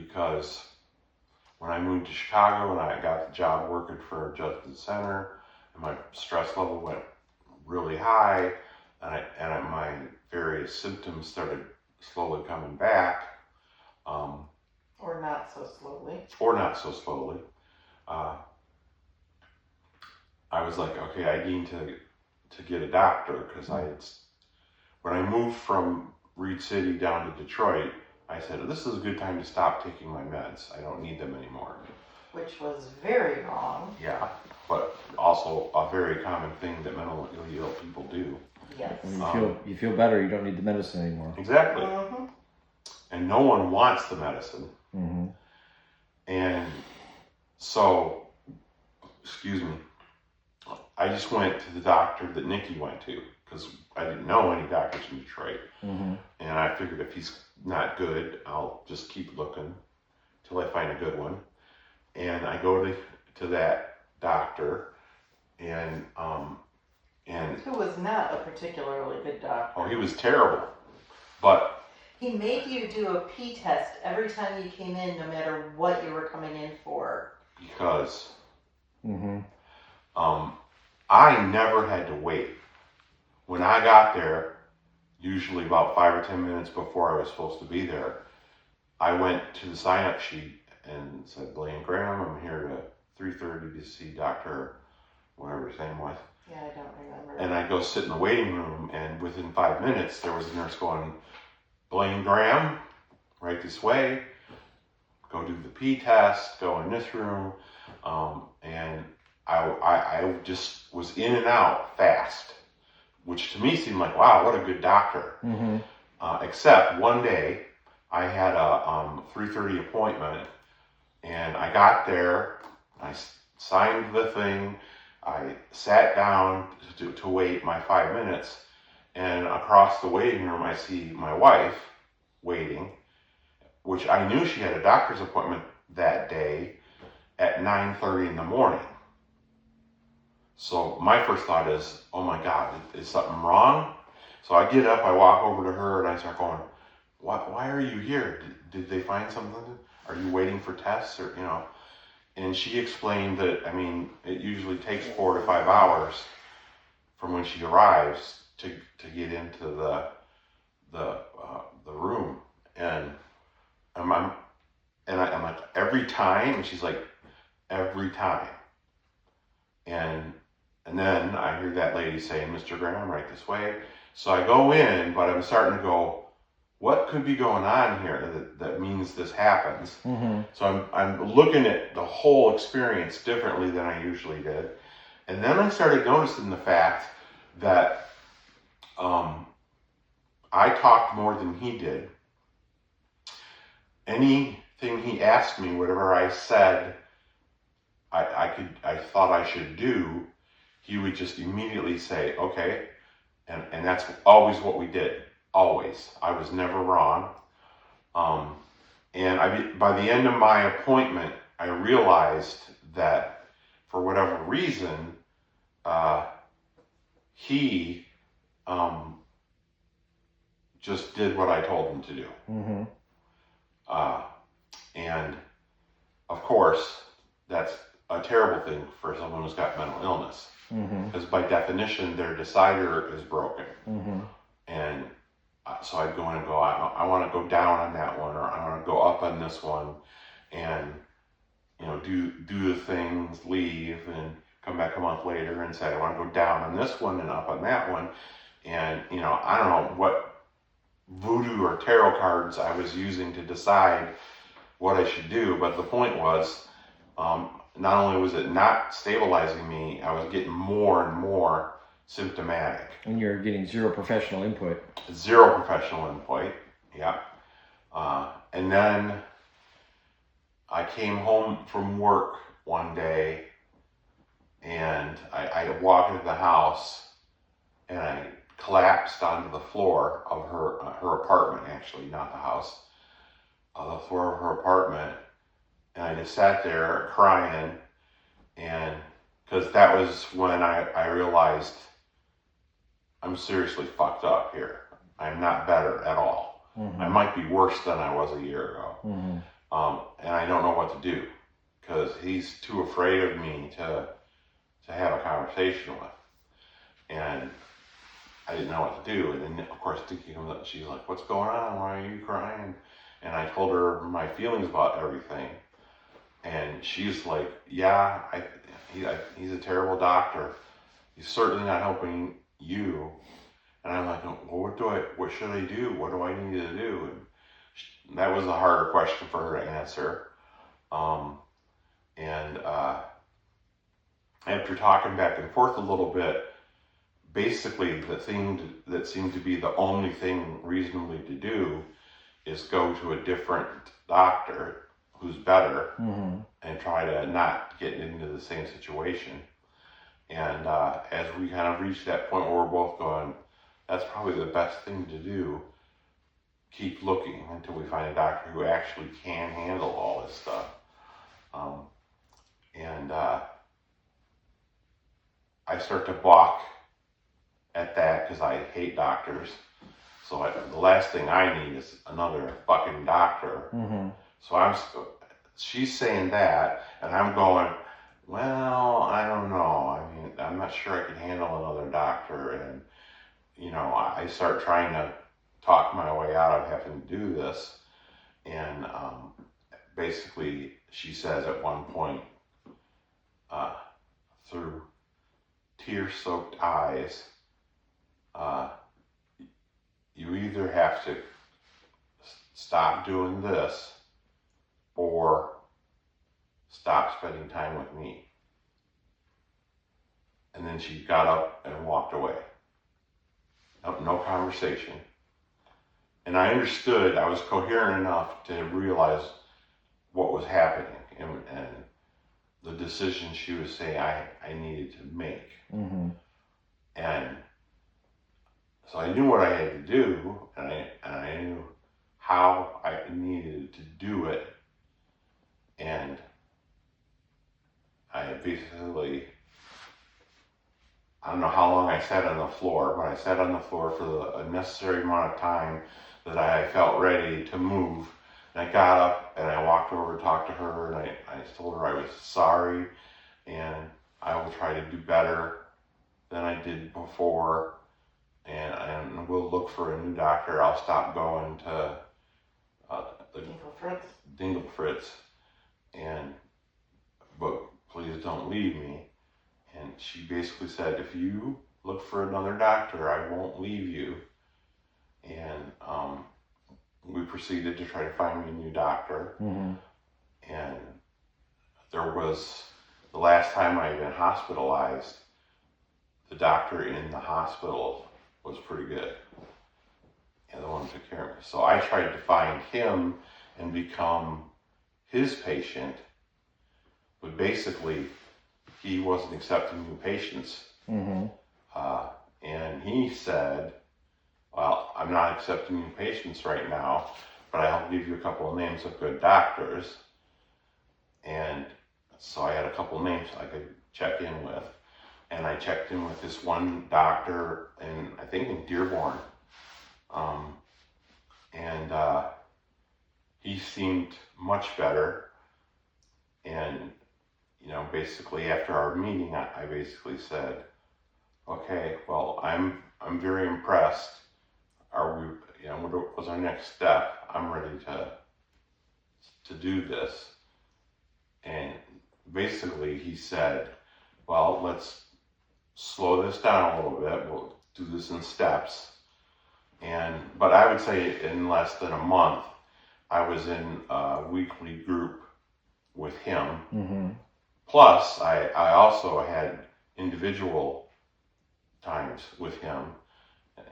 because when I moved to Chicago and I got the job working for a Justice Center, and my stress level went really high, and my various symptoms started slowly coming back. Or not so slowly. Or not so slowly. I was like, okay, I need to get a doctor, because when I moved from Reed City down to Detroit, I said, this is a good time to stop taking my meds. I don't need them anymore. Which was very wrong. Yeah, but also a very common thing that mentally ill people do. Yes. When you feel better, you don't need the medicine anymore. Exactly. Mm-hmm. And no one wants the medicine. Mm-hmm. And so, excuse me, I just went to the doctor that Nicki went to, because I didn't know any doctors in Detroit. Mm-hmm. And I figured if he's not good, I'll just keep looking till I find a good one. And I go to that doctor, and Who was not a particularly good doctor. he was terrible. But he made you do a pee test every time you came in, no matter what you were coming in for. because Mm-hmm. I never had to wait. When I got there, usually about 5 or 10 minutes before I was supposed to be there, I went to the sign-up sheet and said, Blaine Graham, I'm here to 3:30 to see Dr. whatever his name was. Yeah, I don't remember. And I go sit in the waiting room, and within 5 minutes, there was a nurse going, Blaine Graham, right this way, go do the pee test, go in this room, and I just was in and out fast, which to me seemed like, wow, what a good doctor. Mm-hmm. Except one day, I had a 3:30 appointment, and I got there, I signed the thing, I sat down to wait my 5 minutes, and across the waiting room I see my wife waiting, which I knew she had a doctor's appointment that day at 9:30 in the morning. So my first thought is, oh my God, is something wrong? So I get up, I walk over to her, and I start going, why are you here? Did they find something? Are you waiting for tests, or, And she explained that, it usually takes 4 to 5 hours from when she arrives to get into the room. And I'm like, every time? And she's like, every time. And then I hear that lady saying, Mr. Graham, right this way. So I go in, but I'm starting to go, what could be going on here that means this happens? Mm-hmm. So I'm looking at the whole experience differently than I usually did. And then I started noticing the fact that I talked more than he did. Anything he asked me, whatever I said I thought I should do, he would just immediately say, okay. And that's always what we did. Always. I was never wrong. And by the end of my appointment, I realized that for whatever reason, he just did what I told him to do. Mm-hmm. And of course, that's a terrible thing for someone who's got mental illness. Because by definition, their decider is broken. Mm-hmm. And so I'd go in and go, I want to go down on that one, or I want to go up on this one, and do the things, leave, and come back a month later and say I want to go down on this one and up on that one. And I don't know what voodoo or tarot cards I was using to decide what I should do, but the point was, not only was it not stabilizing me, I was getting more and more symptomatic. And you're getting zero professional input. Zero professional input, yeah. And then I came home from work one day, and I walked into the house, and I collapsed onto the floor of her apartment, actually, not the house, the floor of her apartment. And I just sat there crying, and because that was when I realized I'm seriously fucked up here. I'm not better at all. Mm-hmm. I might be worse than I was a year ago. Mm-hmm. And I don't know what to do because he's too afraid of me to have a conversation with. And I didn't know what to do. And then, of course, Nicki comes up and she's like, "What's going on? Why are you crying?" And I told her my feelings about everything. And she's like, "Yeah, he's a terrible doctor. He's certainly not helping you." And I'm like, "Well, what should I do? What do I need to do?" And that was a harder question for her to answer. And after talking back and forth a little bit, basically the thing that seemed to be the only thing reasonably to do is go to a different doctor who's better and try to not get into the same situation. And as we kind of reached that point where we're both going, that's probably the best thing to do. Keep looking until we find a doctor who actually can handle all this stuff. And I start to balk at that because I hate doctors. So the last thing I need is another fucking doctor. So she's saying that, and I'm going, well, I don't know. I mean, I'm not sure I can handle another doctor. And, I start trying to talk my way out of having to do this. And basically, she says at one point, through tear-soaked eyes, you either have to stop doing this or stop spending time with me. And then she got up and walked away. No conversation. And I understood, I was coherent enough to realize what was happening and the decision she was saying I needed to make. And so I knew what I had to do, and I knew how I needed to do it. And I basically, I don't know how long I sat on the floor, but I sat on the floor for a necessary amount of time that I felt ready to move. And I got up and I walked over to talk to her, and I told her I was sorry and I will try to do better than I did before. And we'll look for a new doctor. I'll stop going to the Dingle Fritz, but please don't leave me. And she basically said, if you look for another doctor, I won't leave you. And we proceeded to try to find me a new doctor. And there was, the last time I had been hospitalized, the doctor in the hospital was pretty good. And the one who took care of me. So I tried to find him and become his patient, but basically he wasn't accepting new patients. And he said, well, I'm not accepting new patients right now, but I'll give you a couple of names of good doctors. And so I had a couple of names I could check in with. And I checked in with this one doctor I think in Dearborn. And he seemed much better. And, basically after our meeting, I basically said, okay, well, I'm very impressed. What was our next step? I'm ready to do this. And basically he said, well, let's slow this down a little bit. We'll do this in steps. But I would say in less than a month, I was in a weekly group with him. Plus, I also had individual times with him,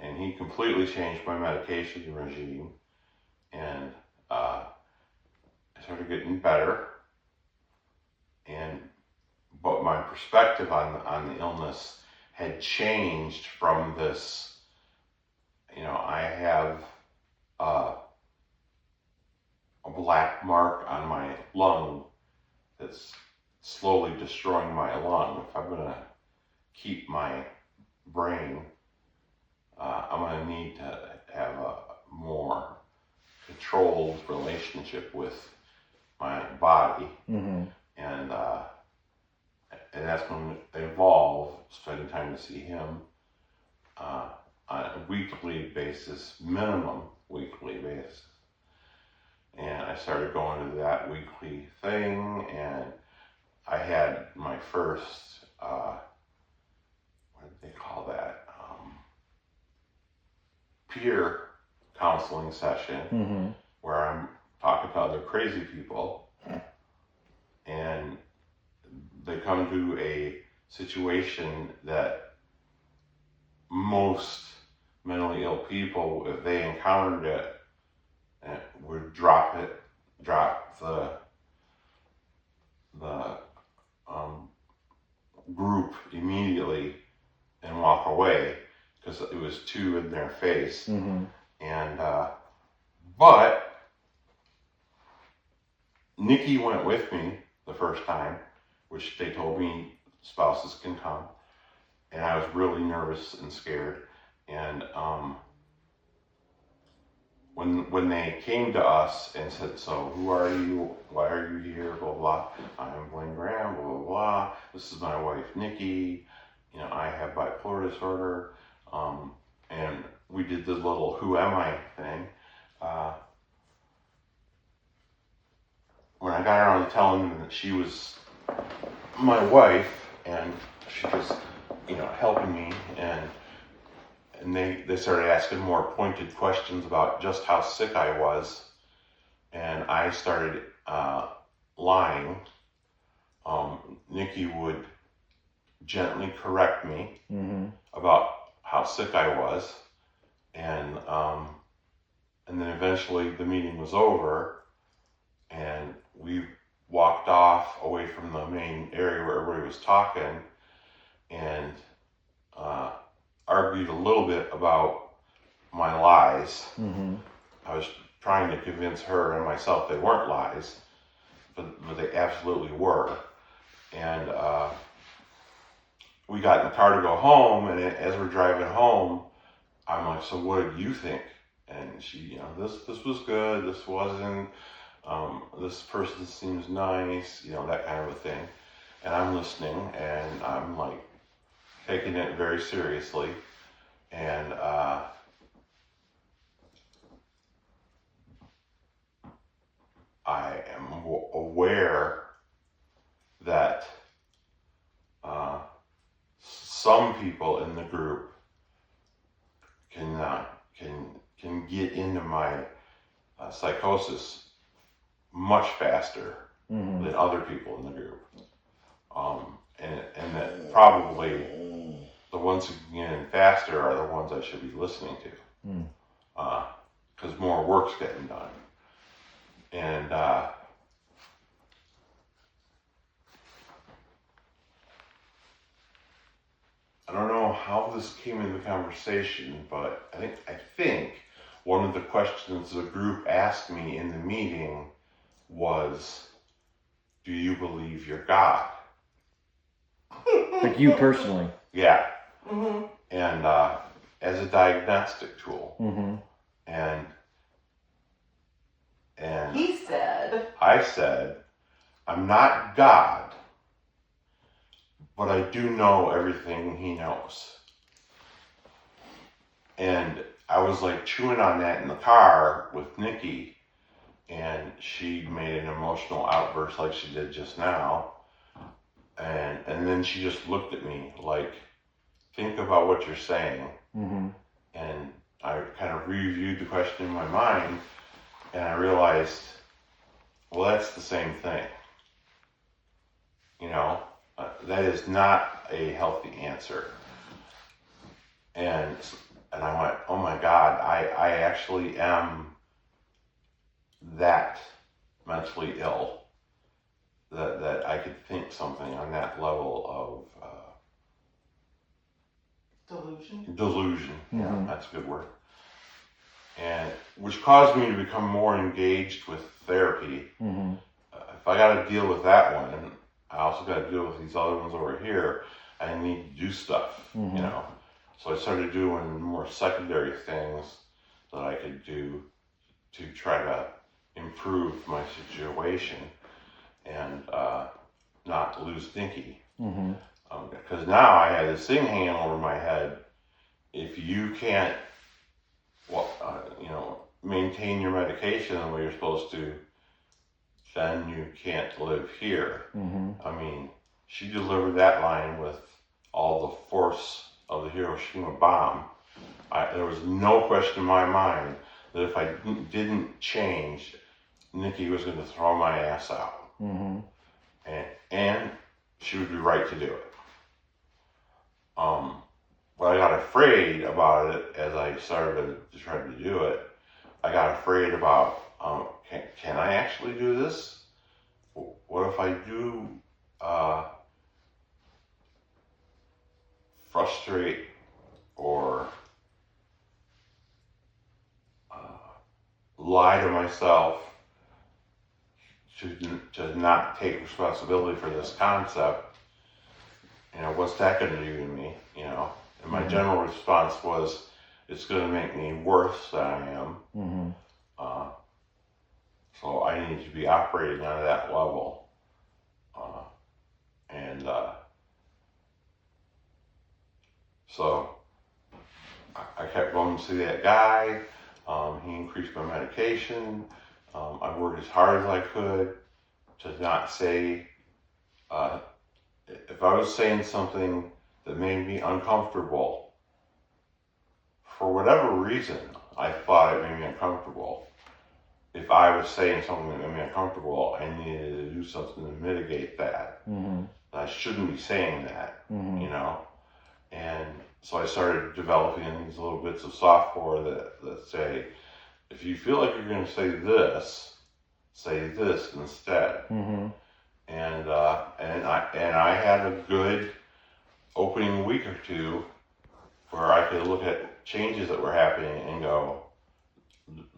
and he completely changed my medication regime, and I started getting better. But my perspective on the illness had changed from this. I have a black mark on my lung that's slowly destroying my lung. If I'm going to keep my brain, I'm going to need to have a more controlled relationship with my body, Mm-hmm. and that's when it evolved, spending time to see him on a weekly basis, minimum weekly basis. And I started going to that weekly thing, and I had my first, what did they call that? Peer counseling session, Mm-hmm. where I'm talking to other crazy people, and they come to a situation that most mentally ill people, if they encountered it, would drop the group immediately and walk away because it was too in their face. Mm-hmm. And but Nicki went with me the first time, which they told me spouses can come, and I was really nervous and scared. And when they came to us and said, "So who are you? Why are you here? Blah blah. I'm Blaine Graham. Blah blah blah. This is my wife Nicki. You know, I have bipolar disorder." And we did the little "Who am I?" thing. When I got around to telling them that she was my wife and she was, you know, helping me, and they started asking more pointed questions about just how sick I was, and I started lying. Nicki would gently correct me Mm-hmm. about how sick I was, and then eventually the meeting was over, and we walked off away from the main area where everybody was talking, and argued a little bit about my lies. Mm-hmm. I was trying to convince her and myself they weren't lies, but they absolutely were. And we got in the car to go home, and as we're driving home, I'm like, "So what did you think?" And she, you know, this was good, this wasn't, this person seems nice, you know, that kind of a thing. And I'm listening, and I'm like taking it very seriously. And I am aware that some people in the group can get into my psychosis much faster Mm-hmm. than other people in the group, and that probably the ones who can get in faster are the ones I should be listening to, because more work's getting done. And I don't know how this came in the conversation, but I think one of the questions the group asked me in the meeting was, "Do you believe you're God?" Like you personally. Yeah. Mm-hmm. And as a diagnostic tool. Mm-hmm. And He said, I said, "I'm not God, but I do know everything he knows." And I was like chewing on that in the car with Nicki, and she made an emotional outburst like she did just now. And then she just looked at me like, "Think about what you're saying." Mm-hmm. And I kind of reviewed the question in my mind, and I realized, well, that's the same thing. You know, that is not a healthy answer. And I went, "Oh my God, I actually am that mentally ill that I could think something on that level of delusion." Mm-hmm. Yeah, that's a good word. And which caused me to become more engaged with therapy. Mm-hmm. If I got to deal with that one, I also got to deal with these other ones over here. I need to do stuff, Mm-hmm. you know. So I started doing more secondary things that I could do to try to improve improve my situation and not lose Nicki. Mm-hmm. Because now I had this thing hanging over my head. If you can't, maintain your medication the way you're supposed to, then you can't live here. Mm-hmm. I mean, she delivered that line with all the force of the Hiroshima bomb. There was no question in my mind that if I didn't change, Nicki was going to throw my ass out. Mm-hmm. And she would be right to do it. But I got afraid about it as I started to try to do it. I got afraid about, can I actually do this? What if I do frustrate or lie to myself to not take responsibility for this concept? What's that going to do to me? And my general response was, it's going to make me worse than I am. Mm-hmm. So I need to be operating on that level. So I kept going to see that guy. He increased my medication. I worked as hard as I could to not say, if I was saying something that made me uncomfortable, for whatever reason, I thought it made me uncomfortable. If I was saying something that made me uncomfortable, I needed to do something to mitigate that. Mm-hmm. I shouldn't be saying that, Mm-hmm. And so I started developing these little bits of software that say, if you feel like you're going to say this instead. Mm-hmm. And I had a good opening week or two where I could look at changes that were happening and go,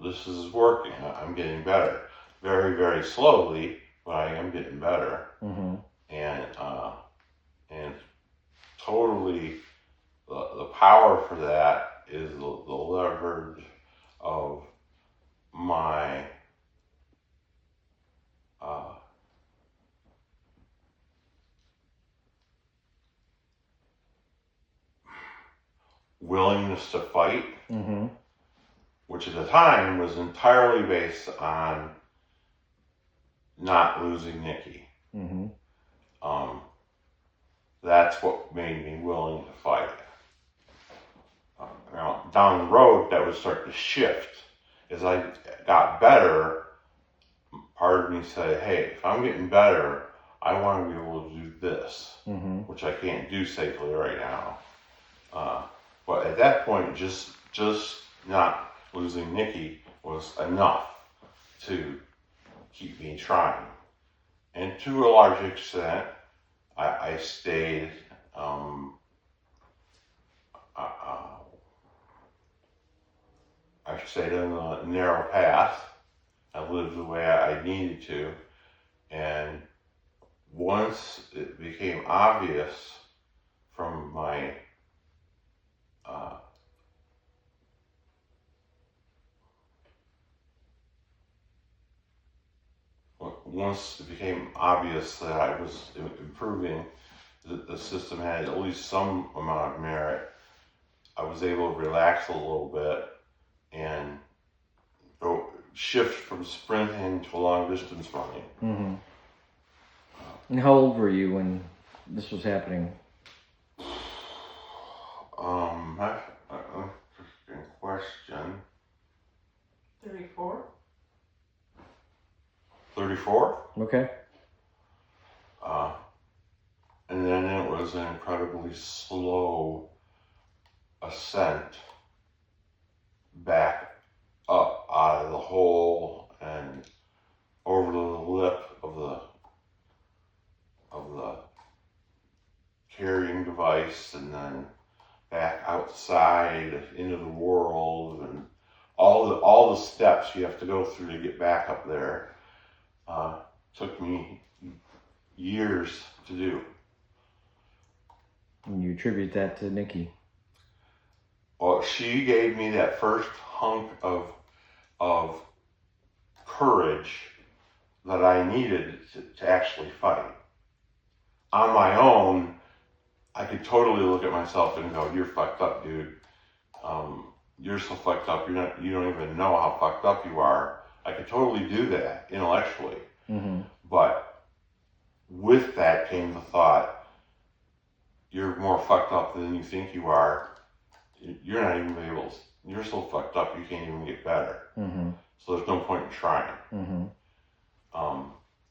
this is working. I'm getting better. Very, very slowly, but I am getting better. Mm-hmm. And totally the power for that is the leverage of my willingness to fight, Mm-hmm. which at the time was entirely based on not losing Nicki. Mm-hmm. That's what made me willing to fight. Down the road, that would start to shift. As I got better, part of me said, hey, if I'm getting better, I want to be able to do this, Mm-hmm. which I can't do safely right now. But at that point, just not losing Nicki was enough to keep me trying. And to a large extent, I stayed. I stayed on a narrow path. I lived the way I needed to, and once it became obvious from my once it became obvious that I was improving, that the system had at least some amount of merit, I was able to relax a little bit and go shift from sprinting to long distance running. Mm-hmm. And how old were you when this was happening? That's an interesting question. 34? 34? Okay. And then it was an incredibly slow ascent back up out of the hole and over the lip of the carrying device, and then back outside into the world, and all the steps you have to go through to get back up there. Took me years to do. And you attribute that to Nicki. Well, she gave me that first hunk of courage that I needed to actually fight. On my own, I could totally look at myself and go, "You're fucked up, dude. You're so fucked up. You don't even know how fucked up you are." I could totally do that intellectually, but with that came the thought, "You're more fucked up than you think you are. You're not even able. You're so fucked up. You can't even get better. So there's no point in trying."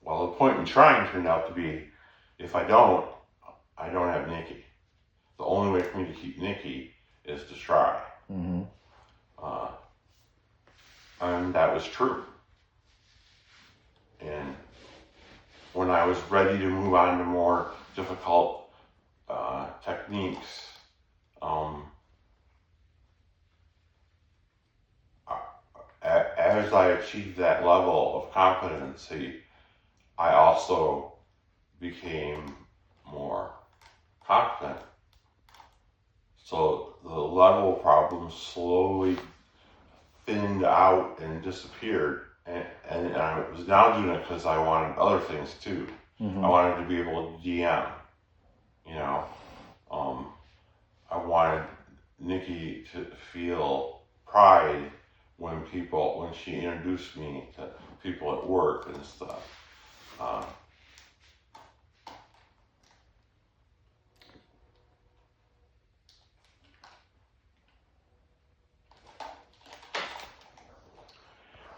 Well, the point in trying turned out to be, if I don't have Nicki. The only way for me to keep Nicki is to try. And that was true. And when I was ready to move on to more difficult techniques, as I achieved that level of competency, I also became more confident. So the level of problems slowly thinned out and disappeared. And I was now doing it because I wanted other things too. I wanted to be able to DM, you know. I wanted Nicki to feel pride when she introduced me to people at work and stuff.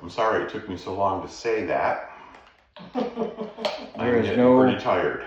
I'm sorry it took me so long to say that. I'm getting pretty tired.